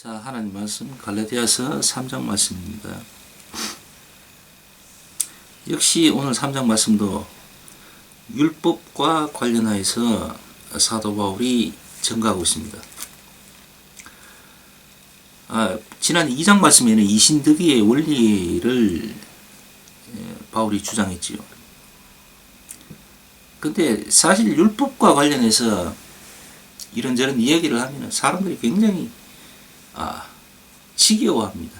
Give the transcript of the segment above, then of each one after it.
자, 하나님 말씀 갈라디아서 3장 말씀입니다. 역시 오늘 3장 말씀도 율법과 관련하여서 사도 바울이 증거하고 있습니다. 지난 2장 말씀에는 이신득이의 원리를 바울이 주장했지요. 근데 사실 율법과 관련해서 이런저런 이야기를 하면 사람들이 굉장히 지겨워합니다.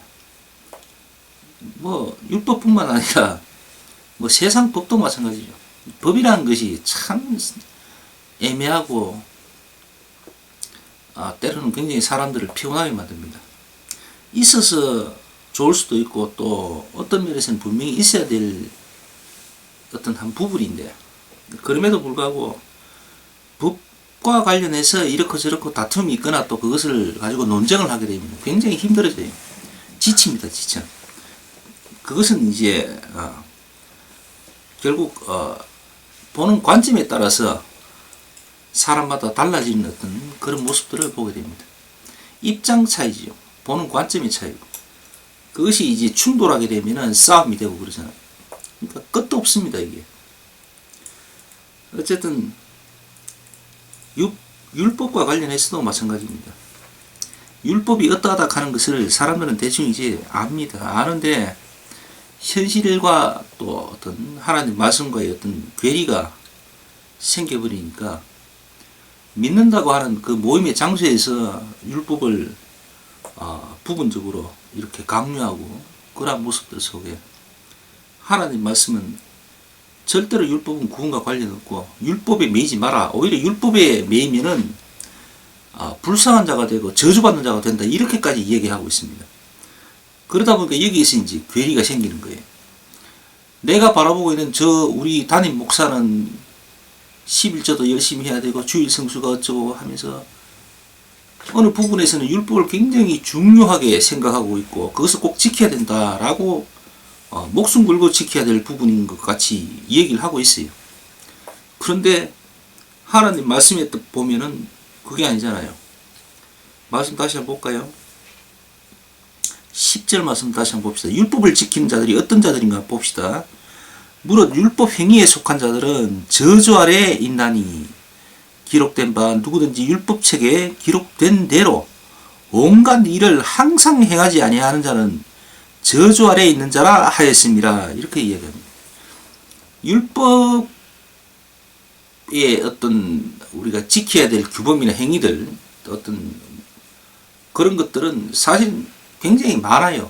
율법뿐만 아니라 세상 법도 마찬가지죠. 법이라는 것이 참 애매하고 때로는 굉장히 사람들을 피곤하게 만듭니다. 있어서 좋을 수도 있고 또 어떤 면에서는 분명히 있어야 될 어떤 한 부분인데, 그럼에도 불구하고 법과 관련해서 이렇고 저렇고 다툼이 있거나 또 그것을 가지고 논쟁을 하게 되면 굉장히 힘들어져요. 지칩니다, 지쳐. 그것은 이제 결국 보는 관점에 따라서 사람마다 달라지는 어떤 그런 모습들을 보게 됩니다. 입장 차이지요. 보는 관점의 차이고, 그것이 이제 충돌하게 되면은 싸움이 되고 그러잖아요. 그러니까 끝도 없습니다, 이게. 어쨌든 율법과 관련해서도 마찬가지입니다. 율법이 어떠하다 하는 것을 사람들은 대충 이제 압니다. 아는데 현실과 또 어떤 하나님 말씀과의 어떤 괴리가 생겨버리니까 믿는다고 하는 그 모임의 장소에서 율법을 부분적으로 이렇게 강요하고 그런 모습들 속에 하나님 말씀은 절대로 율법은 구원과 관련 없고 율법에 매이지 마라. 오히려 율법에 매이면은 불쌍한 자가 되고 저주받는 자가 된다. 이렇게까지 이야기하고 있습니다. 그러다 보니까 여기에서 이제 괴리가 생기는 거예요. 내가 바라보고 있는 우리 담임 목사는 11조도 열심히 해야 되고 주일 성수가 어쩌고 하면서 어느 부분에서는 율법을 굉장히 중요하게 생각하고 있고 그것을 꼭 지켜야 된다라고 목숨 걸고 지켜야 될 부분인 것 같이 얘기를 하고 있어요. 그런데 하나님 말씀에 보면은 그게 아니잖아요. 말씀 다시 한번 볼까요? 10절 말씀 다시 한번 봅시다. 율법을 지키는 자들이 어떤 자들인가 봅시다. 무릇 율법 행위에 속한 자들은 저주 아래에 있나니 기록된 바 누구든지 율법책에 기록된 대로 온갖 일을 항상 행하지 아니하는 자는 저주 아래에 있는 자라 하였습니다. 이렇게 이야기합니다. 율법의 어떤 우리가 지켜야 될 규범이나 행위들, 어떤 그런 것들은 사실 굉장히 많아요.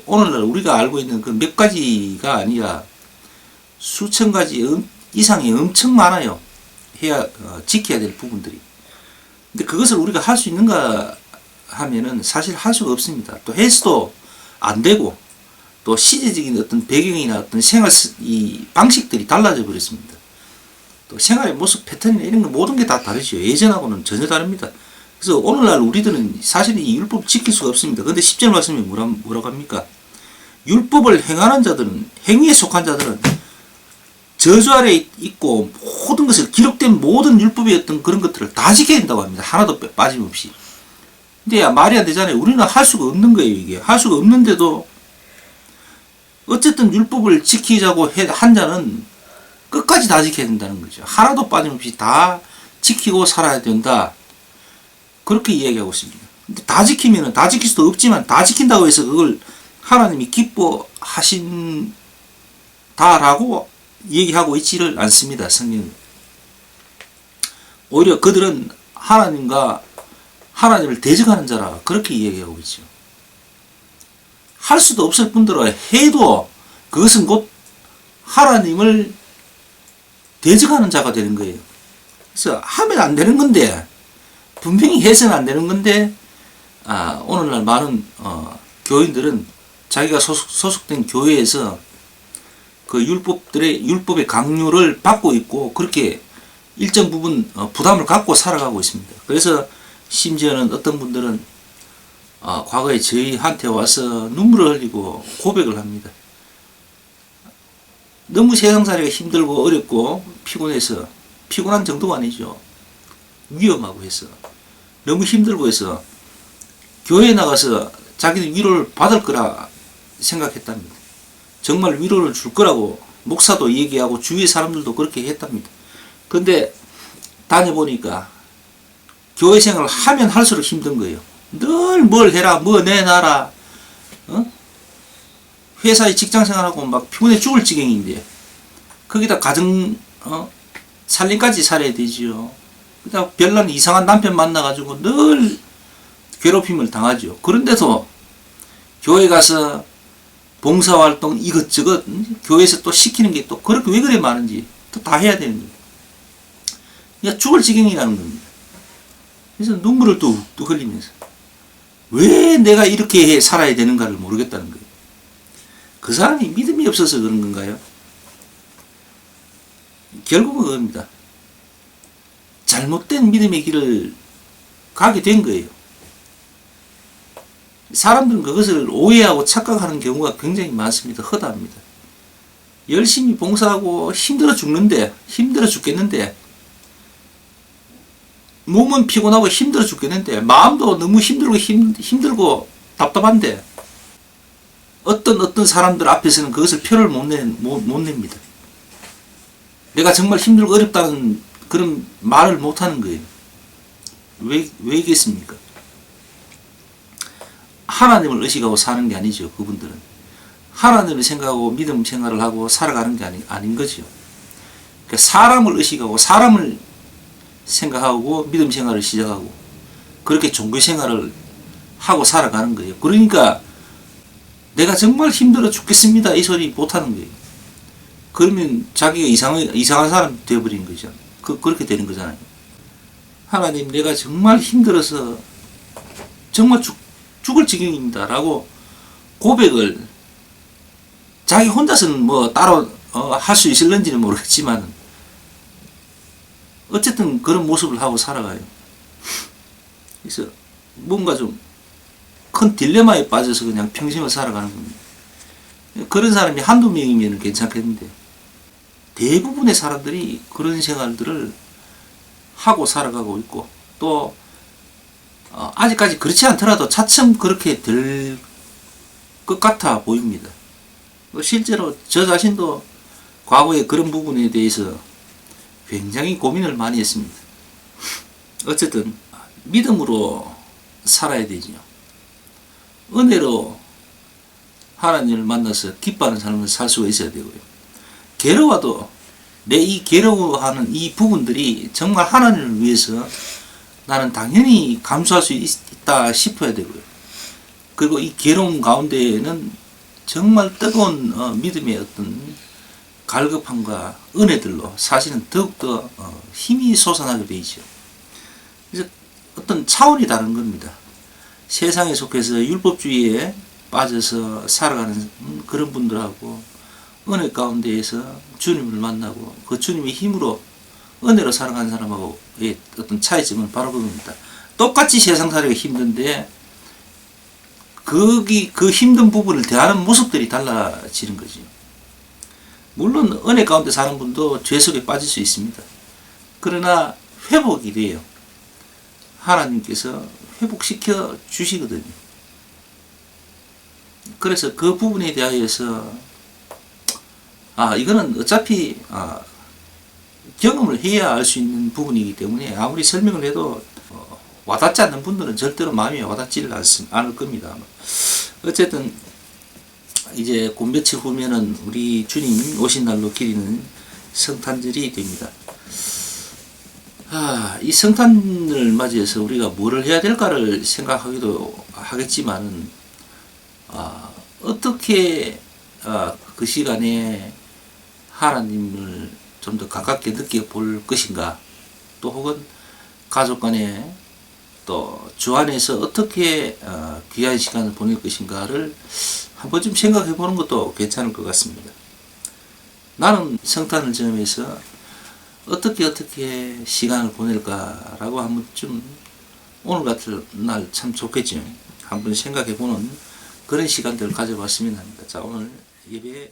오늘날 우리가 알고 있는 그 몇 가지가 아니라 수천 가지 이상이 엄청 많아요. 지켜야 될 부분들이. 근데 그것을 우리가 할 수 있는가 하면은 사실 할 수가 없습니다. 또 해서도 안 되고, 또 시대적인 어떤 배경이나 어떤 생활 이 방식들이 달라져 버렸습니다. 또 생활의 모습 패턴이나 이런 거 모든 게 다 다르죠. 예전하고는 전혀 다릅니다. 그래서 오늘날 우리들은 사실 이 율법 지킬 수가 없습니다. 근데 10절 말씀에 뭐라고 합니까? 율법을 행하는 자들은, 행위에 속한 자들은 저주 아래에 있고 모든 것을 기록된 모든 율법의 어떤 그런 것들을 다 지켜야 된다고 합니다. 하나도 빠짐없이. 근데 말이 안 되잖아요. 우리는 할 수가 없는 거예요, 이게. 할 수가 없는데도 어쨌든 율법을 지키자고 한 자는 끝까지 다 지켜야 된다는 거죠. 하나도 빠짐없이 다 지키고 살아야 된다. 그렇게 이야기하고 있습니다. 근데 다 지키면은 다 지킬 수도 없지만 다 지킨다고 해서 그걸 하나님이 기뻐하신다라고 얘기하고 있지를 않습니다. 성경은. 오히려 그들은 하나님을 대적하는 자라 그렇게 이야기하고 있죠. 할 수도 없을 뿐더러 해도 그것은 곧 하나님을 대적하는 자가 되는 거예요. 그래서 하면 안 되는 건데, 분명히 해서는 안 되는 건데, 오늘날 많은 교인들은 자기가 소속된 교회에서 그 율법의 강요를 받고 있고 그렇게 일정 부분 부담을 갖고 살아가고 있습니다. 그래서 심지어는 어떤 분들은 과거에 저희한테 와서 눈물을 흘리고 고백을 합니다. 너무 세상살이가 힘들고 어렵고 피곤해서, 피곤한 정도가 아니죠. 위험하고 해서 너무 힘들고 해서 교회에 나가서 자기는 위로를 받을 거라 생각했답니다. 정말 위로를 줄 거라고 목사도 얘기하고 주위 사람들도 그렇게 했답니다. 근데 다녀보니까 교회 생활을 하면 할수록 힘든 거예요. 늘 뭘 해라, 뭐 내놔라, 회사에 직장 생활하고 막 피곤해 죽을 지경인데, 거기다 가정, 살림까지 살아야 되지요. 그다 별난 이상한 남편 만나가지고 늘 괴롭힘을 당하죠. 그런데도 교회 가서 봉사활동 이것저것 교회에서 또 시키는 게 또 그렇게 왜 그래 많은지 또 다 해야 되는 거예요. 그러니까 죽을 지경이라는 겁니다. 그래서 눈물을 뚝뚝 흘리면서 왜 내가 이렇게 살아야 되는가를 모르겠다는 거예요. 그 사람이 믿음이 없어서 그런 건가요? 결국은 그겁니다. 잘못된 믿음의 길을 가게 된 거예요. 사람들은 그것을 오해하고 착각하는 경우가 굉장히 많습니다. 허다합니다. 열심히 봉사하고 힘들어 죽겠는데 몸은 피곤하고 힘들어 죽겠는데 마음도 너무 힘들고 답답한데 어떤 사람들 앞에서는 그것을 표를 못 냅니다. 내가 정말 힘들고 어렵다는 그런 말을 못 하는 거예요. 왜겠습니까? 하나님을 의식하고 사는 게 아니죠. 그분들은 하나님을 생각하고 믿음 생활을 하고 살아가는 게 아닌 거죠. 그러니까 사람을 의식하고 사람을 생각하고 믿음 생활을 시작하고 그렇게 종교 생활을 하고 살아가는 거예요. 그러니까 내가 정말 힘들어 죽겠습니다 이 소리 못하는 거예요. 그러면 자기가 이상한 사람 되어버리는 거죠. 그렇게 되는 거잖아요. 하나님, 내가 정말 힘들어서 정말 죽을 지경입니다 라고 고백을 자기 혼자서는 뭐 따로 할 수 있을는지는 모르겠지만 어쨌든 그런 모습을 하고 살아가요. 그래서 뭔가 좀 큰 딜레마에 빠져서 그냥 평생을 살아가는 겁니다. 그런 사람이 한두 명이면 괜찮겠는데 대부분의 사람들이 그런 생활들을 하고 살아가고 있고 또 아직까지 그렇지 않더라도 차츰 그렇게 될 것 같아 보입니다. 실제로 저 자신도 과거에 그런 부분에 대해서 굉장히 고민을 많이 했습니다. 어쨌든 믿음으로 살아야 되죠. 은혜로 하나님을 만나서 기뻐하는 삶을 살 수가 있어야 되고요. 괴로워도 내 이 괴로워하는 이 부분들이 정말 하나님을 위해서 나는 당연히 감수할 수 있다 싶어야 되고요. 그리고 이 괴로움 가운데에는 정말 뜨거운 믿음의 어떤 갈급함과 은혜들로 사실은 더욱더 힘이 솟아나게 되죠. 그래서 어떤 차원이 다른 겁니다. 세상에 속해서 율법주의에 빠져서 살아가는 그런 분들하고 은혜 가운데에서 주님을 만나고 그 주님의 힘으로 은혜로 살아가는 사람하고의 어떤 차이점은 바로 그겁니다. 똑같이 세상 살기가 힘든데 그 힘든 부분을 대하는 모습들이 달라지는 거죠. 물론 은혜 가운데 사는 분도 죄 속에 빠질 수 있습니다. 그러나 회복이 돼요. 하나님께서 회복시켜 주시거든요. 그래서 그 부분에 대하여서 이거는 어차피 경험을 해야 알 수 있는 부분이기 때문에 아무리 설명을 해도 와닿지 않는 분들은 절대로 마음이 와닿지 않을 겁니다. 어쨌든 이제 곧 며칠 후면은 우리 주님 오신 날로 기리는 성탄절이 됩니다. 이 성탄을 맞이해서 우리가 뭐를 해야 될까를 생각하기도 하겠지만 어떻게 그 시간에 하나님을 좀 더 가깝게 느껴볼 것인가, 또 혹은 가족 간에 또 주 안에서 어떻게 귀한 시간을 보낼 것인가를 한번 좀 생각해 보는 것도 괜찮을 것 같습니다. 나는 성탄을 점에서 어떻게 시간을 보낼까라고 한번 좀 오늘 같은 날 참 좋겠죠. 한번 생각해 보는 그런 시간들을 가져봤으면 합니다. 자, 오늘 예배